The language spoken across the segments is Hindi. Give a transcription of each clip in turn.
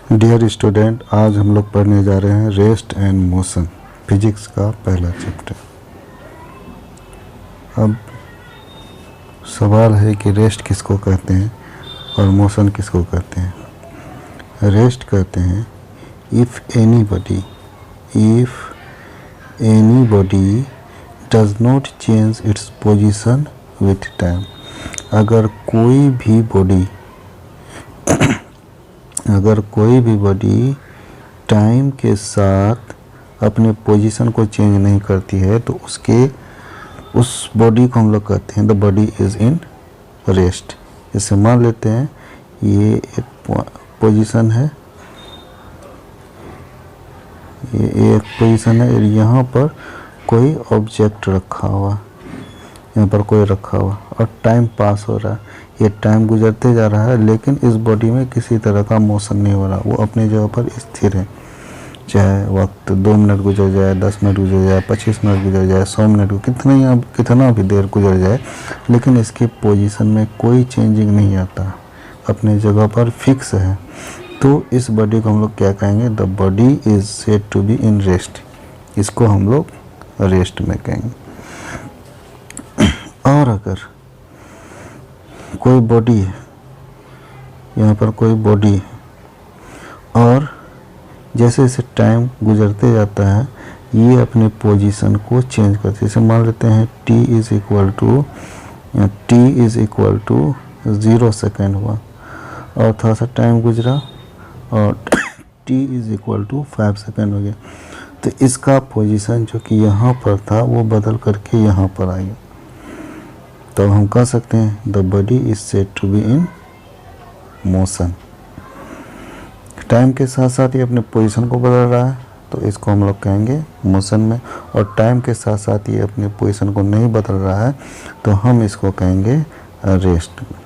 डियर स्टूडेंट, आज हम लोग पढ़ने जा रहे हैं रेस्ट एंड मोशन, फिजिक्स का पहला चैप्टर। अब सवाल है कि रेस्ट किसको कहते हैं और मोशन किसको कहते हैं। रेस्ट कहते हैं if anybody does not change its position with time. अगर कोई भी बॉडी टाइम के साथ अपने पोजीशन को चेंज नहीं करती है तो उस बॉडी को हम लोग कहते हैं the body is in rest. जैसे मान लेते हैं ये एक पोजीशन है, ये एक पोजीशन है और यहाँ पर कोई ऑब्जेक्ट रखा हुआ, यहाँ पर कोई रखा हुआ और टाइम पास हो रहा है। ये टाइम गुजरते जा रहा है लेकिन इस बॉडी में किसी तरह का मोशन नहीं हो रहा, वो अपनी जगह पर स्थिर है। चाहे वक्त 2 मिनट गुजर जाए, 10 मिनट गुजर जाए, 25 मिनट गुजर जाए, 100 मिनट, कितना भी देर गुजर जाए, लेकिन इसके पोजीशन में कोई चेंजिंग नहीं आता, अपने जगह पर फिक्स है। तो इस बॉडी को हम लोग क्या कहेंगे? The body is said to be in rest. इसको हम लोग रेस्ट में कहेंगे। और अगर कोई बॉडी है, यहाँ पर कोई बॉडी है और जैसे जैसे टाइम गुजरते जाता है ये अपने पोजीशन को चेंज करती है। जैसे मान लेते हैं t is equal to 0 second हुआ और थोड़ा सा टाइम गुजरा और t is equal to 5 second हो गया, तो इसका पोजीशन जो कि यहाँ पर था वो बदल करके यहाँ पर आ गया। तो हम कह सकते हैं the body is said to be in motion. Time के साथ साथ ये अपने पोजीशन को बदल रहा है तो इसको हम लोग कहेंगे मोशन में, और टाइम के साथ साथ ये अपने पोजीशन को नहीं बदल रहा है तो हम इसको कहेंगे रेस्ट में।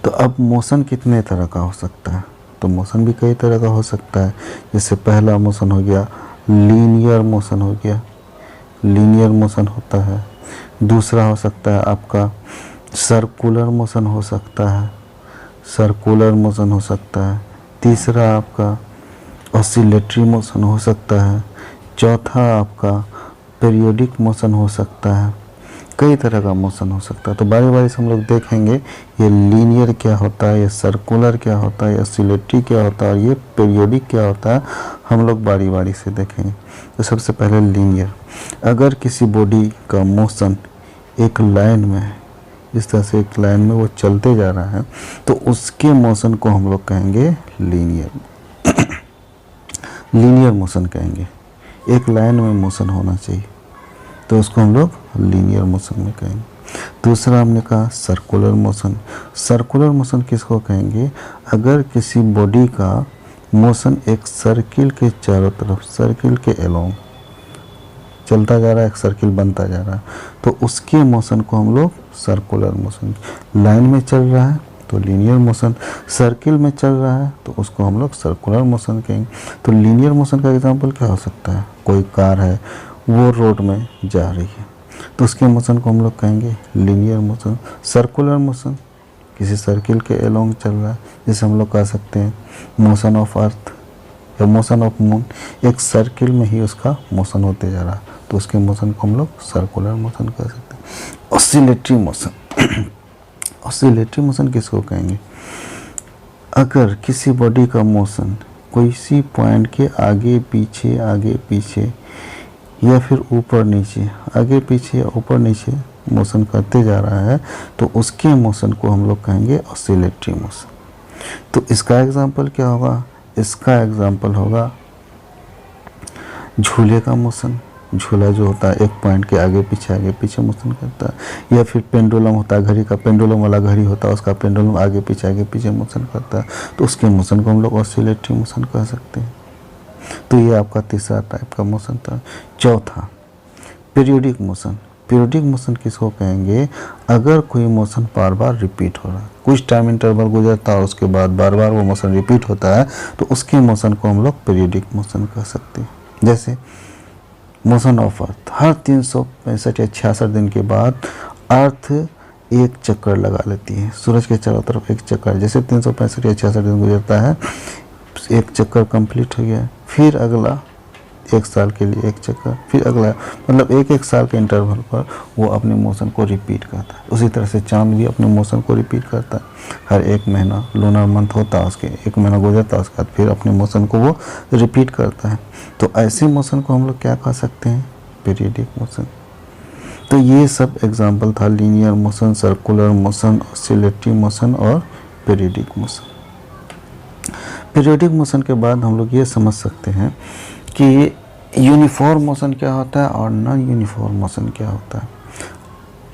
तो अब मोशन कितने तरह का हो सकता है? तो मोशन भी कई तरह का हो सकता है। जैसे पहला मोशन हो गया लीनियर मोशन हो गया, लीनियर मोशन होता है। दूसरा हो सकता है आपका सर्कुलर मोशन हो सकता है, सर्कुलर मोशन हो सकता है। तीसरा आपका ऑसिलेटरी मोशन हो सकता है। चौथा आपका पीरियोडिक मोशन हो सकता है। कई तरह का मोशन हो सकता है। तो बारी बारी से हम लोग देखेंगे ये लीनियर क्या होता है, ये सर्कुलर क्या होता है, ये ऑसिलेटरी क्या होता है और ये पीरियोडिक क्या होता है, हम लोग बारी बारी से देखेंगे। तो सबसे पहले लीनियर। अगर किसी बॉडी का मोशन एक लाइन में है, इस तरह से एक लाइन में वो चलते जा रहा है तो उसके मोशन को हम लोग कहेंगे लीनियर लीनियर मोशन कहेंगे। एक लाइन में मोशन होना चाहिए तो उसको हम लोग लीनियर मोशन में कहेंगे। दूसरा हमने कहा सर्कुलर मोशन। सर्कुलर मोशन किसको कहेंगे? अगर किसी बॉडी का मोशन एक सर्किल के चारों तरफ, सर्किल के अलोंग चलता जा रहा है, एक सर्किल बनता जा रहा है तो उसके मोशन को हम लोग सर्कुलर मोशन। लाइन में चल रहा है तो लीनियर मोशन, सर्किल में चल रहा है तो उसको हम लोग सर्कुलर मोशन कहेंगे। तो लीनियर मोशन का एग्जांपल क्या हो सकता है? कोई कार है वो रोड में जा रही है तो उसके मोशन को हम लोग कहेंगे लीनियर मोशन। सर्कुलर मोशन किसी सर्किल के अलोंग चल रहा है, जैसे हम लोग कह सकते हैं मोशन ऑफ अर्थ या मोशन ऑफ मून, एक सर्किल में ही उसका मोशन होते जा रहा है तो उसके मोशन को हम लोग सर्कुलर मोशन कह सकते हैं। Oscillatory motion. ऑसिलेटरी मोशन किसको कहेंगे? अगर किसी बॉडी का मोशन किसी पॉइंट के आगे पीछे या फिर ऊपर नीचे, आगे पीछे या ऊपर नीचे मोशन करते जा रहा है तो उसके मोशन को हम लोग कहेंगे ऑसिलेटरी मोशन। तो इसका एग्जांपल क्या होगा? इसका एग्जांपल होगा झूले का मोशन। झूला जो होता है एक पॉइंट के आगे पीछे मोशन करता है। या फिर पेंडुलम होता है, घड़ी का पेंडुलम वाला घड़ी होता है, उसका पेंडुलम आगे पीछे मोशन करता है तो उसके मोशन को हम लोग ऑसिलेटरी मोशन कह सकते हैं। तो ये आपका तीसरा टाइप का मोशन था। चौथा पीरियोडिक मोशन। पीरियोडिक मोशन किसको कहेंगे? अगर कोई मोशन बार बार रिपीट हो रहा है, कुछ टाइम इंटरवल गुजरता है और उसके बाद बार बार वो मोशन रिपीट होता है तो उसके मोशन को हम लोग पीरियोडिक मोशन कह सकते हैं। जैसे मोशन ऑफ अर्थ, हर 365 या 66 दिन के बाद अर्थ एक चक्कर लगा लेती है सूरज के चारों तरफ, एक चक्कर। जैसे 365 या 66 दिन गुजरता है, एक चक्कर कंप्लीट हो गया, फिर अगला 1 साल के लिए एक चक्कर, फिर अगला, मतलब एक साल के इंटरवल पर वो अपने मोशन को रिपीट करता है। उसी तरह से चांद भी अपने मोशन को रिपीट करता है। हर 1 महीना लूनर मंथ होता है, उसके 1 महीना गुजरता है, उसके बाद फिर अपने मोशन को वो रिपीट करता है। तो ऐसे मोशन को हम लोग क्या कह सकते हैं? Periodic motion. तो ये सब एग्जाम्पल था linear motion, circular motion, oscillatory motion और पीरियडिक मोशन। पीरियडिक मोशन के बाद हम लोग ये समझ सकते हैं कि यूनिफॉर्म मोशन क्या होता है और नॉन यूनिफॉर्म मोशन क्या होता है।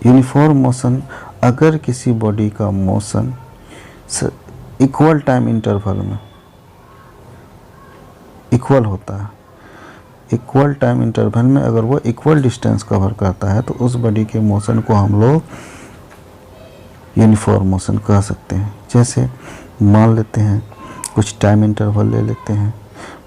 यूनिफॉर्म मोशन, अगर किसी बॉडी का मोशन इक्वल टाइम इंटरवल में इक्वल होता है, इक्वल टाइम इंटरवल में अगर वो इक्वल डिस्टेंस कवर करता है, तो उस बॉडी के मोशन को हम लोग यूनिफॉर्म मोशन कह सकते हैं। जैसे मान लेते हैं कुछ टाइम इंटरवल ले लेते हैं,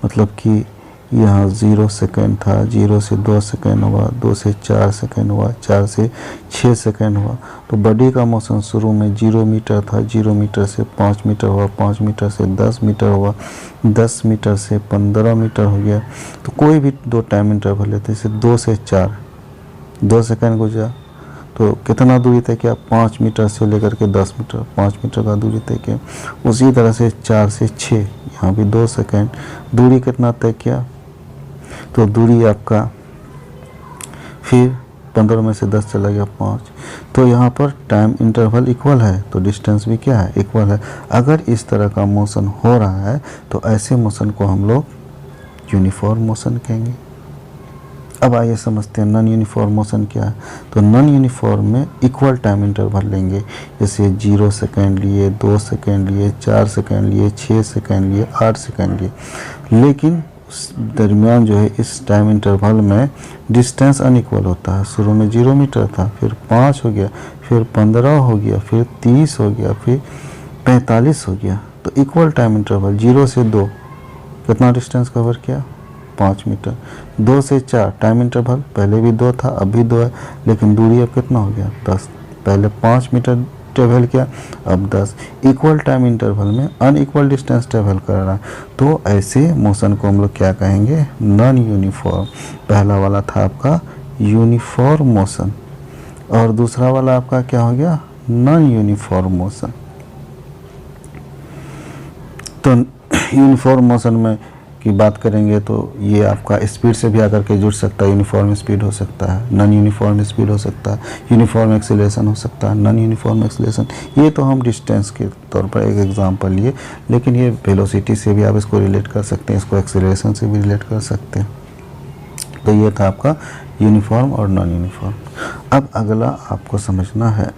मतलब कि यहाँ 0 सेकेंड था, 0 से 2 सेकेंड हुआ, 2 से 4 सेकेंड हुआ, 4 से 6 सेकेंड हुआ। तो बॉडी का मोशन शुरू में 0 मीटर था, 0 मीटर से 5 मीटर हुआ, 5 मीटर से 10 मीटर हुआ, 10 मीटर से 15 मीटर हो गया। तो कोई भी 2 टाइम इंटरवल लेते, जैसे 2 से 4, 2 सेकेंड गुजरा, तो कितना दूरी तय किया? 5 मीटर से लेकर के 10 मीटर, 5 मीटर का दूरी तय किया। उसी तरह से 4 से 6, यहाँ भी 2 सेकेंड, दूरी कितना तय किया? तो दूरी आपका फिर 15 में से 10 चला गया 5। तो यहाँ पर टाइम इंटरवल इक्वल है, तो डिस्टेंस भी क्या है? इक्वल है। अगर इस तरह का मोशन हो रहा है तो ऐसे मोशन को हम लोग यूनिफॉर्म मोशन कहेंगे। अब आइए समझते हैं नॉन यूनिफॉर्म मोशन क्या है। तो नॉन यूनिफॉर्म में इक्वल टाइम इंटरवल लेंगे, जैसे 0 सेकेंड लिए, 2 सेकेंड लिए, 4 सेकेंड लिए, 6 सेकेंड लिए, 8 सेकेंड लिए, लेकिन दरमियान जो है इस टाइम इंटरवल में डिस्टेंस अनइक्वल होता है। शुरू में 0 मीटर था, फिर 5 हो गया, फिर 15 हो गया, फिर 30 हो गया, फिर 45 हो गया। तो इक्वल टाइम इंटरवल 0 से 2 कितना डिस्टेंस कवर किया? 5 मीटर। 2 से 4 टाइम इंटरवल, पहले भी 2 था, अब भी 2 है, लेकिन दूरी अब कितना हो गया? 10। पहले 5 मीटर ट्रेवल किया, अब 10। इक्वल टाइम इंटरवल में अनइक्वल डिस्टेंस ट्रेवल कर रहा है, तो ऐसे मोशन को हम लोग क्या कहेंगे? Non uniform. पहला वाला था आपका यूनिफॉर्म मोशन और दूसरा वाला आपका क्या हो गया? Non uniform motion. तो यूनिफॉर्म मोशन में की बात करेंगे तो ये आपका स्पीड से भी आकर के जुड़ सकता है। यूनिफॉर्म स्पीड हो सकता है, नॉन यूनिफॉर्म स्पीड हो सकता है, यूनिफॉर्म एक्सीलरेशन हो सकता है, नॉन यूनिफॉर्म एक्सीलरेशन। ये तो हम डिस्टेंस के तौर पर एक एग्जांपल लिए, लेकिन ये वेलोसिटी से भी आप इसको रिलेट कर सकते हैं, इसको एक्सीलरेशन से भी रिलेट कर सकते हैं। तो ये था आपका यूनिफॉर्म और नॉन यूनिफॉर्म। अब अगला आपको समझना है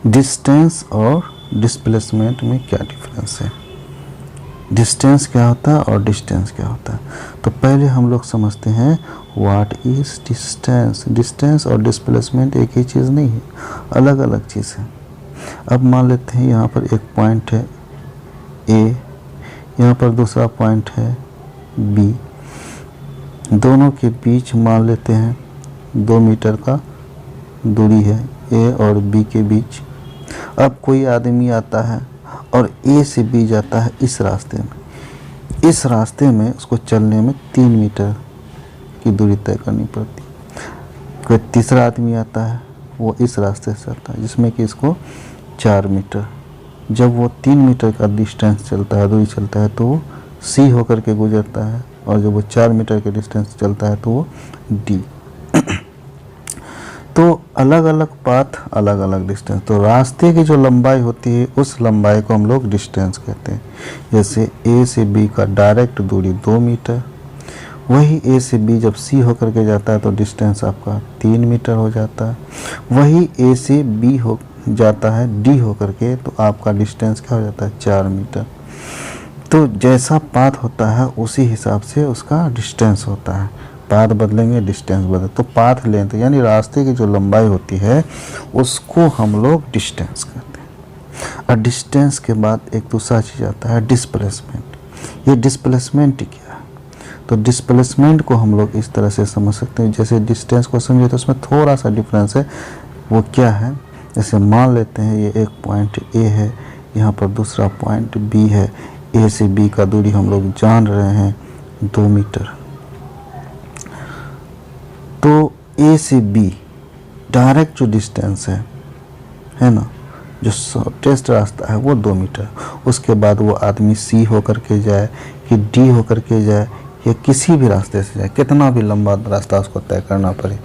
डिस्टेंस और डिस्प्लेसमेंट में क्या डिफरेंस है। डिस्टेंस क्या होता है और डिस्टेंस क्या होता है। तो पहले हम लोग समझते हैं व्हाट इज डिस्टेंस। डिस्टेंस और डिस्प्लेसमेंट एक ही चीज़ नहीं है, अलग अलग चीज़ है। अब मान लेते हैं यहाँ पर एक पॉइंट है ए, यहाँ पर दूसरा पॉइंट है बी, दोनों के बीच मान लेते हैं 2 मीटर का दूरी है ए और बी के बीच। अब कोई आदमी आता है और ए से बी जाता है इस रास्ते में। इस रास्ते में उसको चलने में 3 मीटर की दूरी तय करनी पड़ती। कोई तीसरा आदमी आता है, वो इस रास्ते से आता है जिसमें कि इसको 4 मीटर। जब वो 3 मीटर का डिस्टेंस चलता है, दूरी चलता है, तो वो सी होकर के गुजरता है, और जब वो 4 मीटर के डिस्टेंस चलता है तो वो डी। तो अलग अलग पाथ, अलग अलग डिस्टेंस। तो रास्ते की जो लंबाई होती है उस लंबाई को हम लोग डिस्टेंस कहते हैं। जैसे ए से बी का डायरेक्ट दूरी 2 मीटर, वही ए से बी जब सी होकर के जाता है तो डिस्टेंस आपका 3 मीटर हो जाता है। वही ए से बी हो जाता है डी होकर के, तो आपका डिस्टेंस क्या हो जाता है? 4 मीटर। तो जैसा पाथ होता है उसी हिसाब से उसका डिस्टेंस होता है। पाथ बदलेंगे, डिस्टेंस बदल। तो पाथ लेंथ यानी रास्ते की जो लंबाई होती है उसको हम लोग डिस्टेंस कहते हैं। और डिस्टेंस के बाद एक दूसरा चीज़ आता है डिस्प्लेसमेंट। ये डिस्प्लेसमेंट क्या है? तो डिस्प्लेसमेंट को हम लोग इस तरह से समझ सकते हैं, जैसे डिस्टेंस को समझे तो उसमें थोड़ा सा डिफरेंस है। वो क्या है? जैसे मान लेते हैं ये एक पॉइंट ए है, यहाँ पर दूसरा पॉइंट बी है, ए से बी का दूरी हम लोग जान रहे हैं 2 मीटर। तो ए से बी डायरेक्ट जो डिस्टेंस है ना, जो शॉर्टेस्ट रास्ता है वो 2 मीटर। उसके बाद वो आदमी सी होकर के जाए कि डी होकर के जाए या किसी भी रास्ते से जाए, कितना भी लंबा रास्ता उसको तय करना पड़े,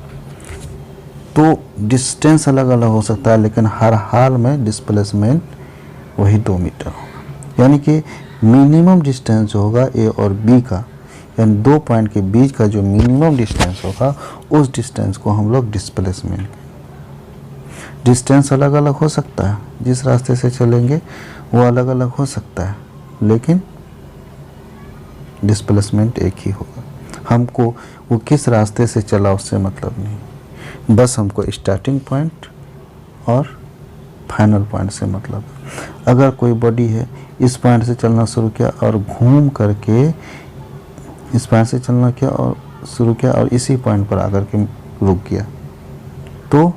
तो डिस्टेंस अलग अलग हो सकता है, लेकिन हर हाल में डिस्प्लेसमेंट वही 2 मीटर होगा। यानी कि मिनिमम डिस्टेंस जो होगा ए और बी का, यानी 2 पॉइंट के बीच का जो मिनिमम डिस्टेंस होगा, उस डिस्टेंस को हम लोग डिस्प्लेसमेंट। डिस्टेंस अलग अलग हो सकता है, जिस रास्ते से चलेंगे वो अलग अलग हो सकता है, लेकिन डिस्प्लेसमेंट एक ही होगा। हमको वो किस रास्ते से चला उससे मतलब नहीं, बस हमको स्टार्टिंग पॉइंट और फाइनल पॉइंट से मतलब। अगर कोई बॉडी है, इस पॉइंट से चलना शुरू किया और घूम करके इस पॉइंट से चलना किया और शुरू किया और इसी पॉइंट पर आकर के रुक गया, तो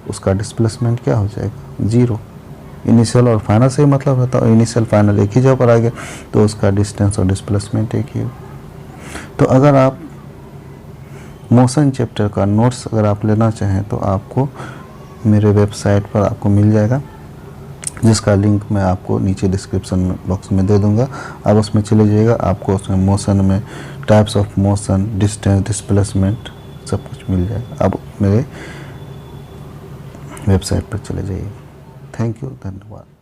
उसका डिस्प्लेसमेंट क्या हो जाएगा? 0। इनिशियल और फाइनल से ही मतलब रहता है, इनिशियल फाइनल एक ही जगह पर आ गया, तो उसका डिस्टेंस और डिस्प्लेसमेंट एक ही हो। तो अगर आप मोशन चैप्टर का नोट्स अगर आप लेना चाहें तो आपको मेरे वेबसाइट पर आपको मिल जाएगा, जिसका लिंक मैं आपको नीचे डिस्क्रिप्शन बॉक्स में दे दूंगा। आप उसमें चले जाइएगा, आपको उसमें मोशन में types of motion, distance, displacement सब कुछ मिल जाएगा। आप मेरे वेबसाइट पर चले जाइए। थैंक यू, धन्यवाद।